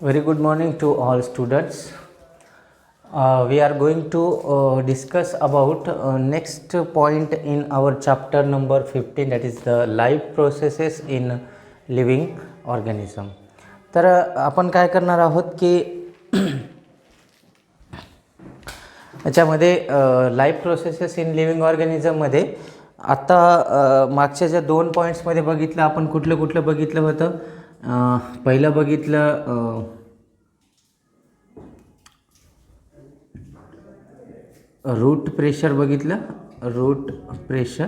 Very good morning to all students. We are going to discuss about next point in our chapter number 15, that is the life processes in living organism. तर आपण काय करणार आहोत की याच्यामध्ये life processes in living ऑर्गॅनिझममध्ये आता मागच्या ज्या 2 पॉईंट्समध्ये बघितलं आपण कुठलं बघितलं होतं. पहिलं बघितलं रूट प्रेशर बघितलं, रूट प्रेशर.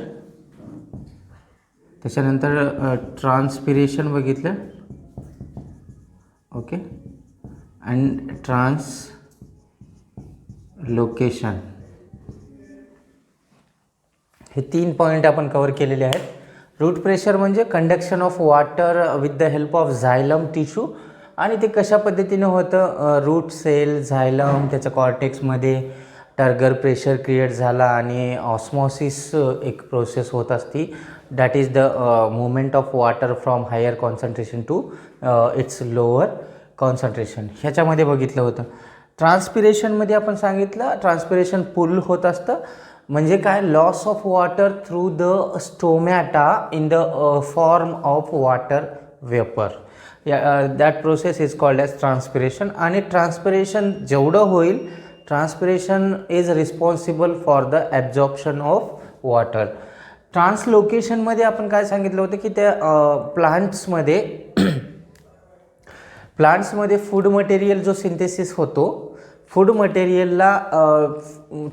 त्याच्यानंतर ट्रान्सपिरेशन बघितलं, ओके, अँड ट्रान्सलोकेशन. हे 3 पॉईंट आपण कवर केलेले आहेत. रूट प्रेशर म्हणजे conduction of water with the help of झायलम tissue, आणि ते कशा पद्धतीनं होतं. रूट सेल, झायलम, त्याच्या कॉर्टेक्समध्ये टर्गर प्रेशर क्रिएट झाला आणि ऑस्मॉसिस एक प्रोसेस होत असती. That is the movement of water from higher concentration to its lower concentration. ह्याच्यामध्ये बघितलं होतं. ट्रान्सपिरेशनमध्ये आपण सांगितलं ट्रान्सपिरेशन पुल होत असतं म्हणजे काय, loss of water through the stomata in the form of water vapour. That process is called as transpiration. आणि ट्रान्सपिरेशन जेवढं होईल, transpiration is responsible for the absorption of water. ट्रान्सलोकेशनमध्ये आपण काय सांगितलं होतं की त्या प्लांट्समध्ये फूड मटेरियल जो सिंथेसिस होतो, फूड मटेरियलला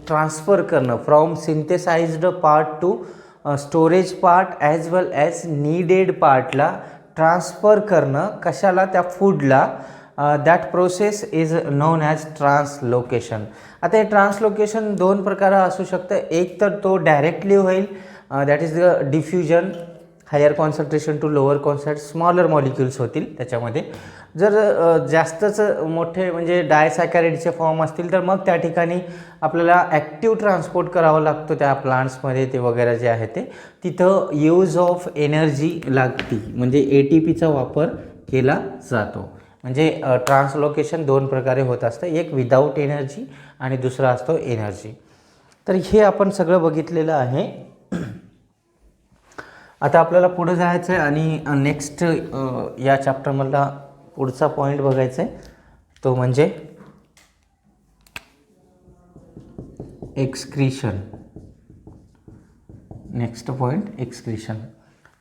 ट्रान्सफर करणं from synthesized part to storage part as well as needed पार्टला ट्रान्सफर करणं, कशाला, त्या फूडला. That process is known as translocation. आता हे ट्रान्सलोकेशन 2 प्रकार असू शकतं. एक तर तो डायरेक्टली होईल, that is the diffusion, higher concentration to lower concentration, smaller molecules होतील त्याच्यामध्ये. जर जास्तच मोठे म्हणजे डायसॅकॅरिडचे फॉर्म असतील तर मग त्या ठिकाणी आपल्याला ॲक्टिव्ह ट्रान्सपोर्ट करावं लागतो त्या प्लांट्समध्ये, ते वगैरे जे आहे ते तिथं यूज ऑफ एनर्जी लागती, म्हणजे ATPचा वापर केला जातो. म्हणजे ट्रान्सलोकेशन 2 प्रकारे होत असतं, एक विदाऊट एनर्जी आणि दुसरा असतो एनर्जी. तर हे आपण सगळं बघितलेलं आहे. आता आपल्याला पुढं जायचं आहे आणि नेक्स्ट या चॅप्टरमधला पुढचा पॉईंट बघायचा आहे, तो म्हणजे excretion. Next point excretion.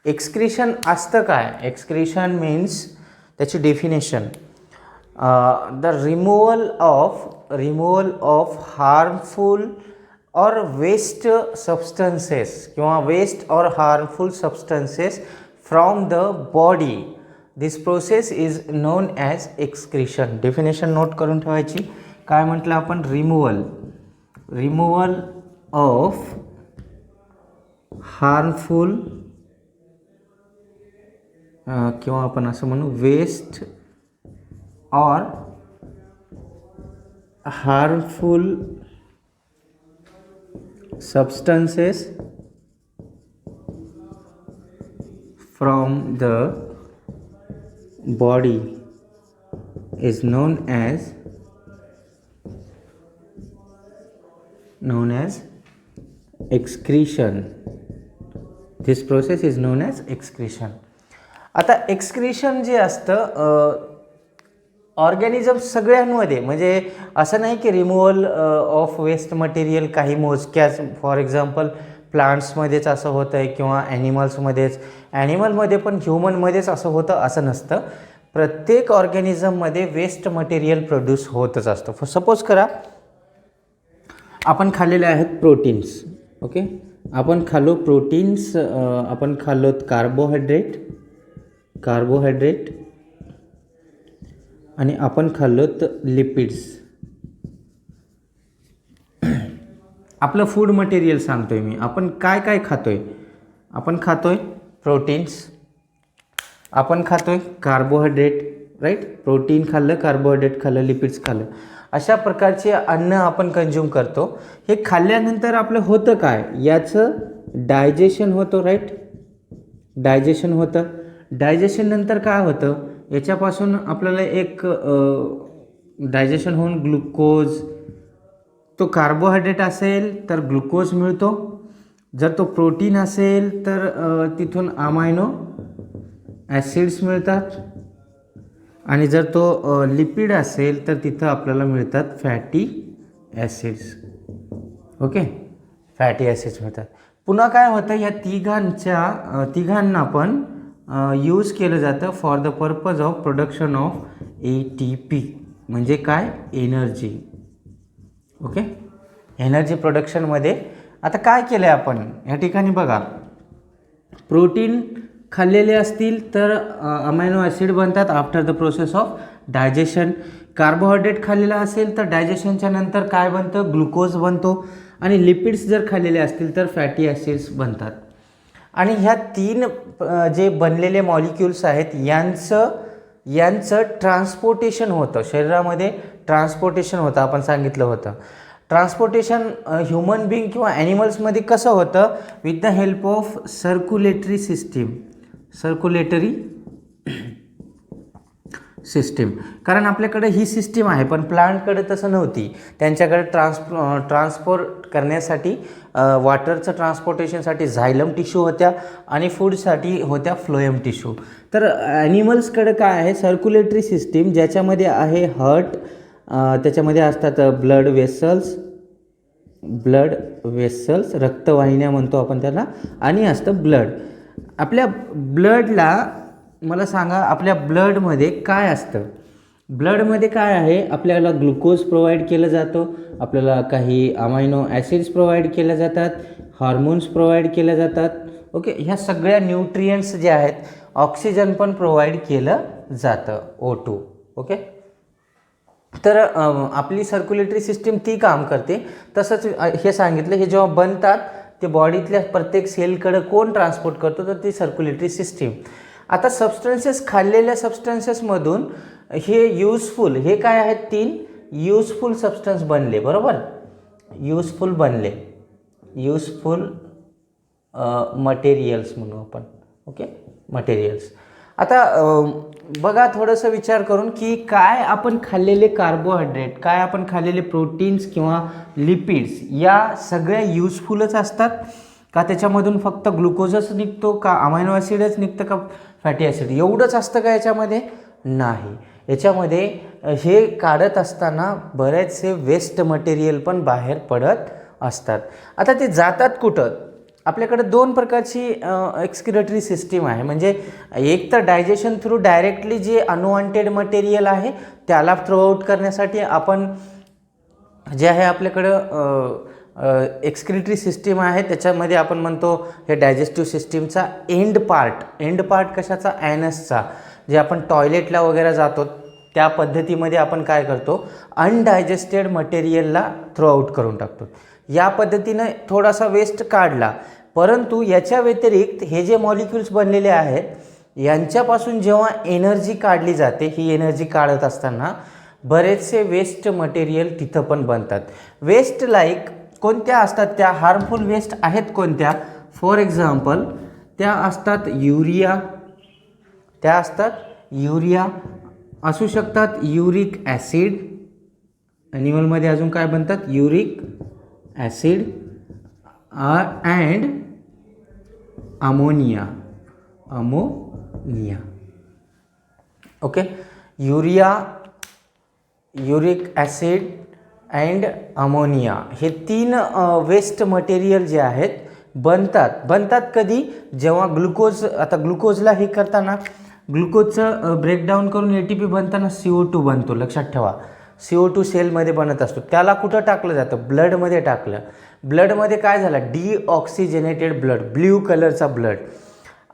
Excretion असतं काय? एक्सक्रीशन मीन्स, त्याची definition, the removal of harmful और वेस्ट सबस्टन्सेस किंवा वेस्ट और harmful substances from the body. This process is known as excretion. Definition note करून ठेवायची. काय म्हटलं आपण? रिमूव्हल ऑफ हार्मफुल किंवा आपण असं म्हणू वेस्ट और harmful substances from the body is known as excretion. This process is known as excretion. आता एक्सक्रीशन जे असतं ऑर्गॅनिझम सगळ्यांमध्ये, म्हणजे असं नाही की रिमूव्हल ऑफ वेस्ट मटेरियल काही मोजक्याच, फॉर एक्झाम्पल प्लांट्समध्येच असं होतं आहे किंवा ॲनिमलमध्ये पण ह्युमनमध्येच असं होतं असं नसतं. प्रत्येक ऑर्गॅनिझममध्ये वेस्ट मटेरियल प्रोड्यूस होतच असतं. सपोज करा आपण खाल्लेले आहेत प्रोटीन्स, ओके, आपण खाल्लो प्रोटीन्स, आपण खाल्लोत कार्बोहायड्रेट आणि आपण खाल्लोत लिपिड्स. आपलं फूड मटेरियल सांगतोय मी. आपण काय काय खातोय? आपण खातोय प्रोटीन्स, आपण खातोय कार्बोहायड्रेट, राईट. प्रोटीन खाल्लं, कार्बोहायड्रेट खाल्लं, लिपिड्स खाल्लं, अशा प्रकारचे अन्न आपण कंझ्युम करतो. हे खाल्ल्यानंतर आपलं होतं काय? याचं डायजेशन होतं, राईट. डायजेशन होतं. डायजेशन नंतर काय होतं? याच्यापासून आपल्याला एक डायजेशन होऊन ग्लुकोज, तो कार्बोहायड्रेट असेल तर ग्लुकोज मिळतो, जर तो प्रोटीन असेल तर तिथून अमायनो ॲसिड्स मिळतात, आणि जर तो लिपिड असेल तर तिथं आपल्याला मिळतात fatty acids. Okay, fatty acids मिळतात. पुन्हा काय होतं, या तिघांना पण यूज केलं जातं for the purpose of production of ATP, म्हणजे काय, एनर्जी. ओके, एनर्जी प्रोडक्शनमध्ये आता काय केलं आहे आपण या ठिकाणी बघा, प्रोटीन खाल्लेले असतील तर अमायनो ॲसिड बनतात after the process of digestion. Carbohydrate खाल्लेला असेल तर डायजेशनच्या नंतर काय बनतं, ग्लुकोज बनतो, आणि लिपिड्स जर खाल्लेले असतील तर फॅटी ॲसिड्स बनतात. आणि ह्या तीन जे बनलेले मॉलिक्युल्स आहेत यांचं ट्रान्सपोर्टेशन होतं शरीरामध्ये, ट्रान्सपोर्टेशन होतं, आपण सांगितलं होतं. ट्रान्सपोर्टेशन ह्युमन बिंग किंवा ॲनिमल्समध्ये कसं होतं, with the help of circulatory system. कारण आपल्याकडे ही सिस्टीम आहे, पण प्लांटकडे तसं नव्हती. त्यांच्याकडे ट्रान्सपोर्ट करण्यासाठी वॉटरचं ट्रान्सपोर्टेशनसाठी झायलम टिश्यू होत्या आणि फूडसाठी होत्या फ्लोएम टिश्यू. तर ॲनिमल्सकडे काय आहे, सर्क्युलेटरी सिस्टीम, ज्याच्यामध्ये आहे हार्ट, त्याच्यामध्ये असतात ब्लड वेसल्स, रक्तवाहिन्या म्हणतो आपण त्याला, आणि असतं ब्लड. आपल्या ब्लडला मला सांगा, आपल्या ब्लडमध्ये काय असतं, ब्लडमध्ये काय आहे, आपल्याला ग्लुकोज प्रोव्हाइड केलं जातो, आपल्याला काही अमायनो ॲसिड्स प्रोव्हाइड केल्या जातात, हार्मोन्स प्रोव्हाइड केल्या जातात. ओके, ह्या सगळ्या न्यूट्रियंट्स जे आहेत, ऑक्सिजन पण प्रोव्हाइड केलं जातं, O2. ओके, तर आपली सर्क्युलेटरी सिस्टीम ती काम करते. तसंच हे सांगितलं, हे जेव्हा बनतात ते बॉडीतल्या प्रत्येक सेलकडे कोण ट्रान्सपोर्ट करतो, तर ती सर्क्युलेटरी सिस्टीम. आता सबस्टन्सेस, खाल्लेल्या सबस्टन्सेसमधून हे युजफुल, हे काय आहेत, 3 युजफुल सबस्टन्स बनले, बरोबर, युजफुल मटेरियल्स म्हणू आपण. Okay, materials. आता बघा थोडंसं विचार करून की काय आपण खाल्लेले कार्बोहायड्रेट, काय आपण खाल्लेले प्रोटीन्स किंवा लिपिड्स, या सगळ्या युजफुलच असतात का, त्याच्यामधून फक्त ग्लुकोजच निघतो का, अमायनो ॲसिडच निघतं का, फॅटी ॲसिड एवढंच असतं का याच्यामध्ये, नाही. याच्यामध्ये हे काढत असताना बरेचसे वेस्ट मटेरियल पण बाहेर पडत असतात. आता ते जातात कुठं, आपल्याकडे 2 प्रकारची एक्सक्रिटरी सिस्टीम आहे. म्हणजे एक तर डायजेशन थ्रू डायरेक्टली जे अनवॉन्टेड मटेरियल आहे त्याला थ्रो आउट करण्यासाठी आपण जे आहे आपल्याकडं एक्सक्रिटरी सिस्टीम आहे, त्याच्यामध्ये आपण म्हणतो हे डायजेस्टिव्ह सिस्टीमचा एंड पार्ट कशाचा, ॲनसचा. जे आपण टॉयलेटला वगैरे जातो त्या पद्धतीमध्ये आपण काय करतो, अनडायजेस्टेड मटेरियलला थ्रो आउट करून टाकतो. या पद्धतीनं थोडासा वेस्ट काढला. परंतु याच्या व्यतिरिक्त हे जे मॉलिक्युल्स बनलेले आहेत यांच्यापासून जेव्हा एनर्जी काढली जाते, ही एनर्जी काढत असताना बरेचसे वेस्ट मटेरियल तिथं पण बनतात. वेस्ट लाईक कोणत्या असतात, त्या हार्मफुल वेस्ट आहेत कोणत्या, फॉर एक्झाम्पल त्या असतात युरिया असू शकतात, युरिक ॲसिड, ॲनिमलमध्ये अजून काय बनतात, uric acid and ammonia. Okay, uric acid and ammonia हे 3 वेस्ट मटेरियल जे आहेत बनतात कधी, जेव्हा ग्लुकोजला हे करताना, ग्लुकोजचं ब्रेकडाऊन करून ATP बनताना CO2 बनतो, लक्षात ठेवा. CO2 सेलमध्ये बनत असतो. त्याला कुठं टाकलं जातं, ब्लडमध्ये टाकलं. ब्लडमध्ये काय झालं, डिऑक्सिजनेटेड ब्लड, ब्ल्यू कलरचा ब्लड.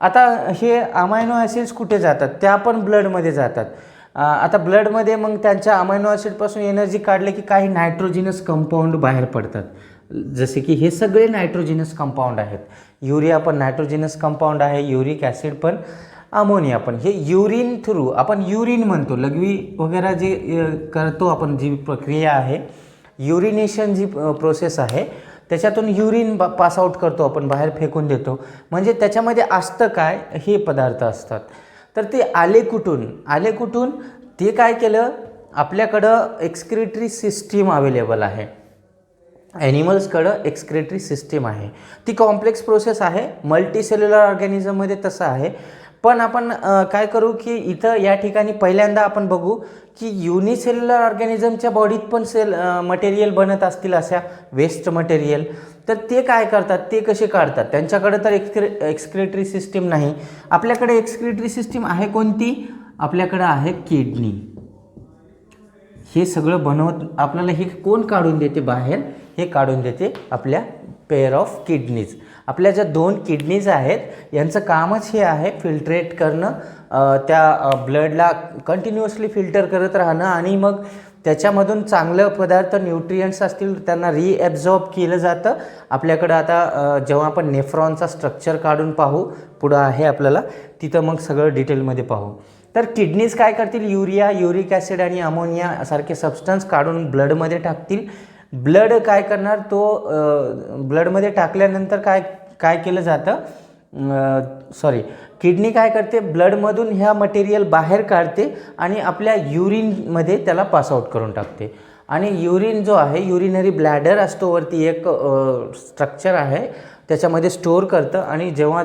आता हे अमायनो ॲसिड्स कुठे जातात, त्या पण ब्लडमध्ये जातात. आता ब्लडमध्ये मग त्यांच्या अमायनो ॲसिडपासून एनर्जी काढले की काही नायट्रोजिनस कंपाऊंड बाहेर पडतात, जसे की हे सगळे नायट्रोजिनस कंपाऊंड आहेत. युरिया पण नायट्रोजिनस कंपाऊंड आहे, युरिक ॲसिड पण, अमोनिया पण. हे युरिन थ्रू, आपण युरिन म्हणतो, लघवी वगैरे जे करतो आपण, जी प्रक्रिया आहे, युरिनेशन जी प्रोसेस आहे, त्याच्यातून युरिन पास आउट करतो आपण, बाहेर फेकून देतो. म्हणजे त्याच्यामध्ये असतं काय, हे पदार्थ असतात. तर ते आले कुठून ते काय केलं, आपल्याकडं एक्सक्रिटरी सिस्टीम अवेलेबल आहे, ॲनिमल्सकडं एक्सक्रिटरी सिस्टीम आहे. ती कॉम्प्लेक्स प्रोसेस आहे, मल्टीसेल्युलर ऑर्गॅनिझममध्ये तसं आहे. पण आपण काय करू की इथं या ठिकाणी पहिल्यांदा आपण बघू की युनिसेल्युलर ऑर्गॅनिझमच्या बॉडीत पण मटेरियल बनत असतील अशा वेस्ट मटेरियल, तर ते काय करतात, ते कसे काढतात, त्यांच्याकडे तर एक्सक्रिटरी सिस्टीम नाही. आपल्याकडे एक्सक्रिटरी सिस्टीम आहे कोणती, आपल्याकडं आहे किडनी. हे सगळं बनवत आपल्याला हे कोण काढून देते बाहेर, हे काढून देते आपल्या पेअर ऑफ किडनीज. आपल्या ज्या 2 किडनीज आहेत यांचं कामच हे आहे फिल्ट्रेट करणं, त्या ब्लडला कंटिन्युअसली फिल्टर करत राहणं आणि मग त्याच्यामधून चांगलं पदार्थ न्यूट्रियंट्स असतील त्यांना रिॲब्झॉर्ब केलं जातं. आपल्याकडं आता जेव्हा आपण नेफ्रॉनचा स्ट्रक्चर काढून पाहू पुढं आहे आपल्याला, तिथं मग सगळं डिटेलमध्ये पाहू. तर किडनीज काय करतील, युरिया, युरिक ॲसिड आणि अमोनिया सारखे सबस्टन्स काढून ब्लडमध्ये टाकतील. ब्लड काय करणार, तो ब्लडमध्ये टाकल्यानंतर काय केलं जातं, किडनी काय करते, ब्लडमधून ह्या मटेरियल बाहेर काढते आणि आपल्या युरिनमध्ये त्याला पासआउट करून टाकते. आणि युरिन जो आहे, युरिनरी ब्लॅडर असतो वरती एक स्ट्रक्चर आहे, त्याच्यामध्ये स्टोअर करतं आणि जेव्हा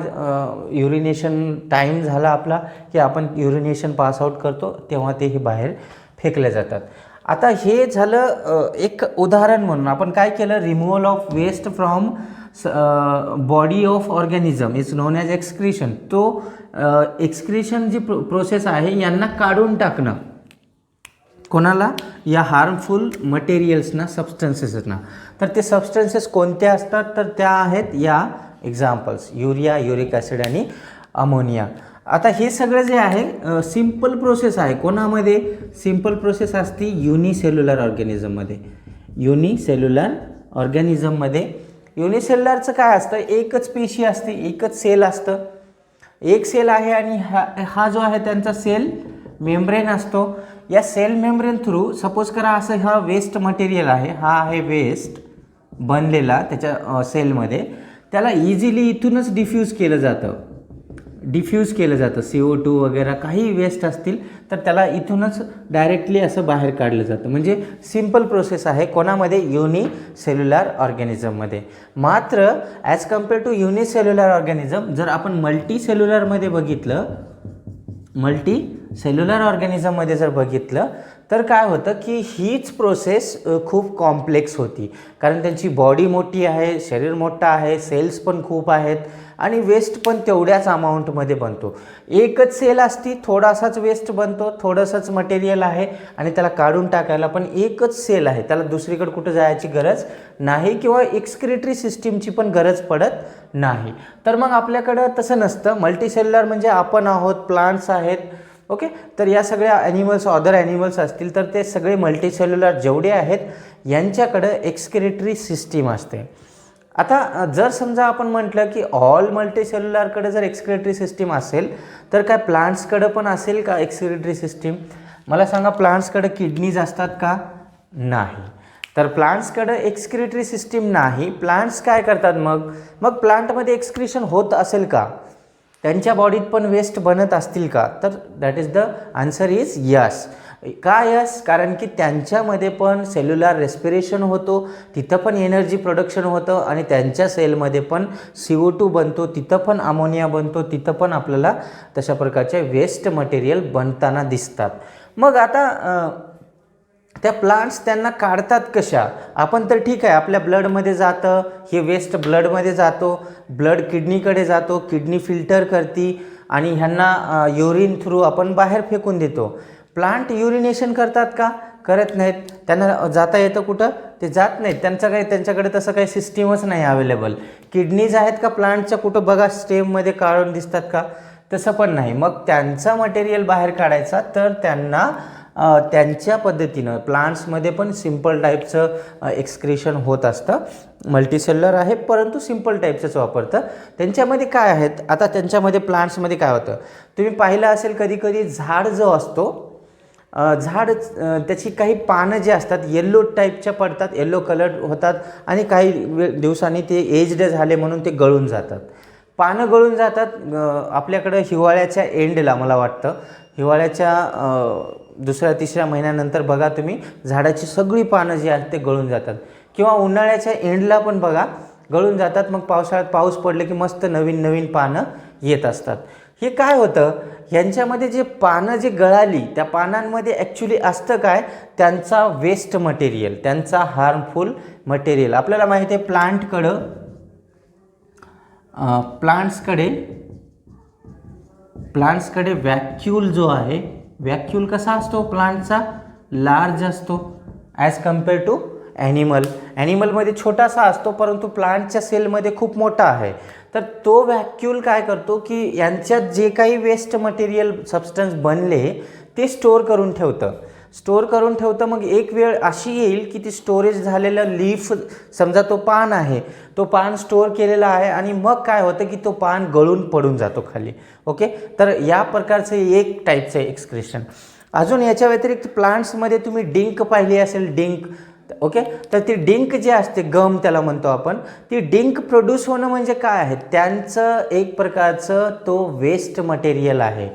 युरिनेशन टाईम झाला आपला की आपण युरिनेशन पासआउट करतो तेव्हा ते हे बाहेर फेकले जातात. आता हे झालं एक उदाहरण म्हणून. आपण काय केलं, removal of waste from body of organism is known as excretion. तो एक्सक्रिशन जी प्रोसेस आहे यांना काढून टाकणं, कोणाला, या हार्मफुल मटेरियल्सना, सबस्टन्सेसना. तर ते सबस्टन्सेस कोणते असतात, तर त्या आहेत या एक्झाम्पल्स, युरिया, युरिक ॲसिड आणि अमोनिया. आता हे सगळं जे आहे सिम्पल प्रोसेस आहे. कोणामध्ये सिम्पल प्रोसेस असते, युनिसेल्युलर ऑर्गॅनिझममध्ये. युनिसेल्युलरचं काय असतं, एकच पेशी असते, एकच सेल असतं, एक सेल आहे आणि हा जो आहे त्यांचा सेल मेम्ब्रेन असतो. या सेल मेम्ब्रेन थ्रू सपोज करा असं हा वेस्ट मटेरियल आहे, हा आहे वेस्ट बनलेला त्याच्या सेलमध्ये, त्याला इझिली इथूनच डिफ्यूज केलं जातं. CO2 वगैरे काही वेस्ट असतील तर त्याला इथूनच डायरेक्टली असं बाहेर काढलं जातं. म्हणजे सिम्पल प्रोसेस आहे कोणामध्ये, युनिसेल्युलर ऑर्गॅनिझममध्ये. मात्र as compared to unicellular organism जर आपण मल्टीसेल्युलरमध्ये बघितलं, मल्टीसेल्युलर ऑर्गॅनिझममध्ये जर बघितलं तर काय होतं की हीच प्रोसेस खूप कॉम्प्लेक्स होती, कारण त्यांची बॉडी मोठी आहे, शरीर मोठं आहे, सेल्स पण खूप आहेत आणि वेस्ट पण तेवढ्याच अमाऊंटमध्ये बनतो. एकच सेल असती, थोडासाच वेस्ट बनतो, थोडंसंच मटेरियल आहे आणि त्याला काढून टाकायला पण एकच सेल आहे, त्याला दुसरीकडे कुठं जायची गरज नाही किंवा एक्सक्रिटरी सिस्टीमची पण गरज पडत नाही. तर मग आपल्याकडं तसं नसतं. मल्टीसेल्युलर म्हणजे आपण आहोत, प्लांट्स आहेत, ओके. तर या सगळ्या ॲनिमल्स, अदर ॲनिमल्स असतील तर ते सगळे मल्टीसेल्युलर जेवढे आहेत यांच्याकडं एक्सक्रिटरी सिस्टीम असते. आता जर समजा आपण म्हटलं की ऑल मल्टीसेल्युलरकडे जर एक्सक्रिटरी सिस्टीम असेल तर काय प्लांट्सकडं पण असेल का एक्सक्रिटरी सिस्टीम? मला सांगा, प्लांट्सकडे किडनीज असतात का? नाही. तर प्लांट्सकडे एक्सक्रिटरी सिस्टीम नाही. प्लांट्स काय करतात मग प्लांटमध्ये एक्सक्रिशन होत असेल का? त्यांच्या बॉडीत पण वेस्ट बनत असतील का? तर that is the answer is yes. का यस? कारण की त्यांच्यामध्ये पण सेल्युलर रेस्पिरेशन होतो, तिथं पण एनर्जी प्रोडक्शन होतं आणि त्यांच्या सेलमध्ये पण CO2 बनतो, तिथं पण अमोनिया बनतो, तिथं पण आपल्याला तशा प्रकारचे वेस्ट मटेरियल बनताना दिसतात. मग आता त्या प्लांट्स त्यांना काढतात कशा? आपण तर ठीक आहे, आपल्या ब्लडमध्ये जातं, हे वेस्ट ब्लडमध्ये जातो, ब्लड किडनीकडे जातो, किडनी फिल्टर करते आणि ह्यांना युरिन थ्रू आपण बाहेर फेकून देतो. प्लांट युरिनेशन करतात का? करत नाहीत. त्यांना जाता येतं कुठं? ते जात नाहीत. त्यांच्याकडे तसं काही सिस्टीमच नाही अवेलेबल. किडनीज आहेत का प्लांटच्या कुठं बघा स्टेममध्ये काढून दिसतात का? तसं पण नाही. मग त्यांचा मटेरियल बाहेर काढायचा तर त्यांना त्यांच्या पद्धतीनं प्लांट्समध्ये पण सिम्पल टाईपचं एक्सक्रिशन होत असतं. मल्टीसेल्युलर आहे परंतु सिम्पल टाईपचंच वापरतं. त्यांच्यामध्ये काय आहेत, आता त्यांच्यामध्ये प्लांट्समध्ये काय होतं, तुम्ही पाहिलं असेल कधी कधी झाड जो असतो, झाड त्याची काही पानं जे असतात येल्लो टाईपच्या पडतात, येल्लो कलर होतात आणि काही दिवसांनी ते एज्ड झाले म्हणून ते गळून जातात. पानं गळून जातात आपल्याकडं हिवाळ्याच्या एंडला, मला वाटतं हिवाळ्याच्या दुसऱ्या तिसऱ्या महिन्यानंतर बघा तुम्ही झाडाची सगळी पानं जी आहेत ते गळून जातात, किंवा उन्हाळ्याच्या एंडला पण बघा गळून जातात. मग पावसाळ्यात पाऊस पडले की मस्त नवीन नवीन पानं येत असतात. हे काय होतं, ह्यांच्यामध्ये जे पानं जे गळाली त्या पानांमध्ये ॲक्च्युली असतं काय, त्यांचा वेस्ट मटेरियल, त्यांचा हार्मफुल मटेरियल. आपल्याला माहिती आहे प्लांट्सकडे व्हॅक्यूल जो आहे, व्हॅक्यूल कसा असतो प्लांटचा, लार्ज असतो ॲज कम्पेअर टू ॲनिमलमध्ये छोटासा असतो, परंतु प्लांटच्या सेलमध्ये खूप मोठा आहे. तर तो व्हॅक्यूल काय करतो की यांच्यात जे काही वेस्ट मटेरियल सबस्टन्स बनले ते स्टोअर करून ठेवतं. मग एक वेळ अशी येईल की ती स्टोरेज झालेलं लीफ, समजा तो पान आहे, तो पान स्टोअर केलेला आहे आणि मग काय होतं की तो पान गळून पडून जातो खाली. ओके, तर या प्रकारचं एक टाईपचं एक्सक्रेशन. अजून याच्या व्यतिरिक्त प्लांट्समध्ये तुम्ही डिंक पाहिली असेल, डिंक. ओके, तर ती डिंक जी असते, गम त्याला म्हणतो आपण, ती डिंक प्रोड्यूस होणं म्हणजे काय आहे, त्यांचं एक प्रकारचं तो वेस्ट मटेरियल आहे.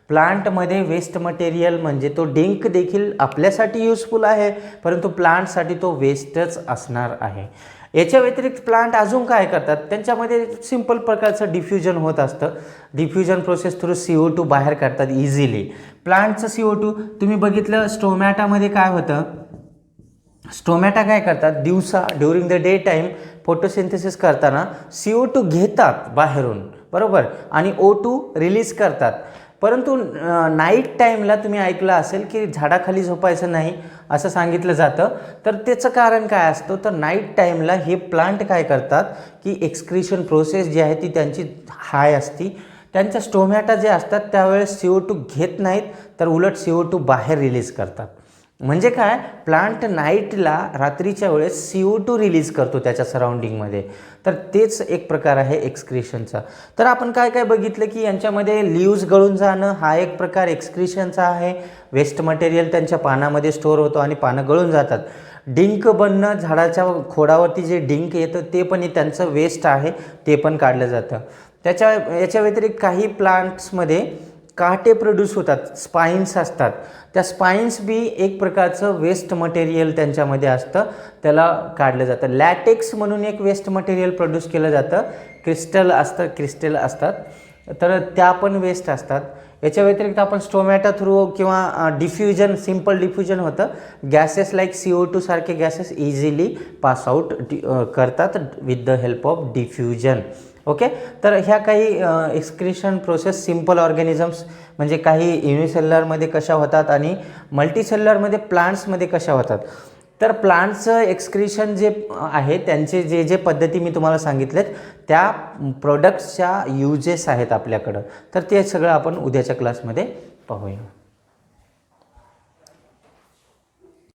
प्लांटमध्ये वेस्ट मटेरियल म्हणजे तो डिंक देखील आपल्यासाठी युजफुल आहे, परंतु प्लांटसाठी तो वेस्टच असणार आहे. याच्या व्यतिरिक्त प्लांट अजून काय करतात, त्यांच्यामध्ये सिंपल प्रकारचं डिफ्युजन होत असतं. डिफ्युजन प्रोसेस थ्रू CO2 बाहेर काढतात इझिली. प्लांटचं CO2 तुम्ही बघितलं, स्टोमॅटामध्ये काय होतं, स्टोमॅटा काय करतात, दिवसा during the day time photosynthesis करताना CO2 घेतात बाहेरून, बरोबर, आणि O2 रिलीज करतात. परंतु नाईट टाईमला तुम्ही ऐकलं असेल की झाडाखाली झोपायचं नाही असं सांगितलं जातं. तर त्याचं कारण काय असतं, तर नाईट टाईमला हे प्लांट काय करतात की एक्सक्रिशन प्रोसेस जी आहे ती त्यांची हाय असती. त्यांच्या स्टोमॅटा जे असतात त्यावेळेस CO2 घेत नाहीत, तर उलट CO2 बाहेर रिलीज करतात. म्हणजे काय, प्लांट नाईटला रात्रीच्या वेळेस CO2 रिलीज करतो त्याच्या सराउंडिंगमध्ये. तर तेच एक प्रकार आहे एक्सक्रिशनचा. तर आपण काय काय बघितलं की यांच्यामध्ये लीव्ज गळून जाणं हा एक प्रकार एक्सक्रिशनचा आहे. वेस्ट मटेरियल त्यांच्या पानामध्ये स्टोअर होतो आणि पानं गळून जातात. डिंक बनणं, झाडाच्या खोडावरती जे डिंक येतं ते पण त्यांचं वेस्ट आहे, ते पण काढलं जातं. याच्या व्यतिरिक्त काही प्लांट्समध्ये काटे प्रोड्यूस होतात, स्पाईन्स असतात. त्या स्पाईन्स बी एक प्रकारचं वेस्ट मटेरियल त्यांच्यामध्ये असतं, त्याला काढलं जातं. लॅटेक्स म्हणून एक वेस्ट मटेरियल प्रोड्यूस केलं जातं, क्रिस्टल असतात, तर त्या पण वेस्ट असतात. याच्या व्यतिरिक्त आपण स्टोमॅटा थ्रू किंवा डिफ्युजन, सिम्पल डिफ्युजन होतं, गॅसेस लाईक CO2 सारखे गॅसेस इझिली पास आउट करतात with the help of diffusion. Okay, तर ह्या काही एक्सक्रिशन प्रोसेस सिम्पल ऑर्गॅनिझम्स म्हणजे काही युनिसेल्युलरमध्ये कशा होतात आणि मल्टीसेल्युलरमध्ये प्लांट्समध्ये कशा होतात. तर प्लांट्सचं एक्सक्रिशन जे आहे त्यांचे जे पद्धती मी तुम्हाला सांगितलेत त्या प्रोडक्ट्सच्या युजेस आहेत आपल्याकडं. तर ते सगळं आपण उद्याच्या क्लासमध्ये पाहूया.